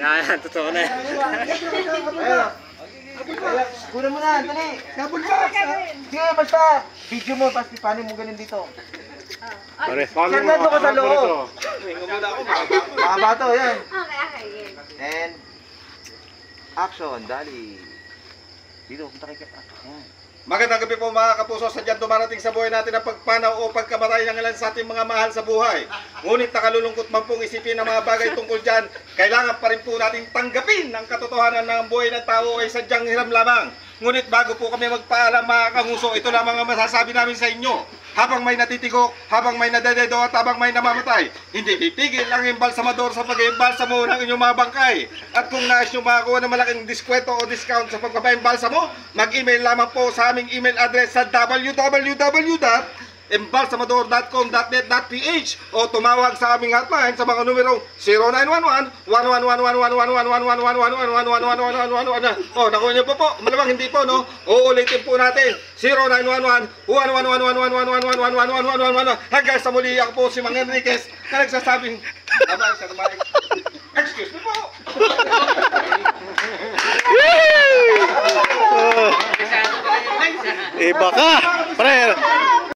Yan, totoo na. Ayun. Kunin mo na, dali. Double box. Sige, basta. Video mo, basta paano mo ganun dito. Pare, Sarnado ka sa loob. Mga bato, yan. Okay. And, action, dali. Dito, punta kay Kep. Yan. Magandang gabi po mga kapuso, sadyang dumarating sa buhay natin ang pagpanaw o pagkamatay ng ilan sa ating mga mahal sa buhay. Ngunit nakalulungkot man pong isipin ang mga bagay tungkol dyan, kailangan pa rin po nating tanggapin ang katotohanan ng buhay ng tao ay sadyang hiram lamang. Ngunit bago po kami magpaalam mga kanguso, ito lamang ang masasabi namin sa inyo. Habang may natitigok, habang may nadededo at habang may namamatay, hindi pipigil ang embalsamador sa pag-embalsamo ng inyong mga bangkay. At kung nais nyo makakuha ng malaking diskwento o discount sa pagpapa-embalsamo, mag-email lamang po sa aming email address sa www.embalsamador.com.net.ph o tumawag sa aming hotline sa mga numerong 0911-111-111-111-111-111-111-111. O, nakuha nyo po, malamang hindi po, no? Uulitin po natin, 0911-111-111-111-111-111. Hanggang sa muli, ako po si Mang Enriquez na nagsasabing, excuse me po. Iba ka! Pare,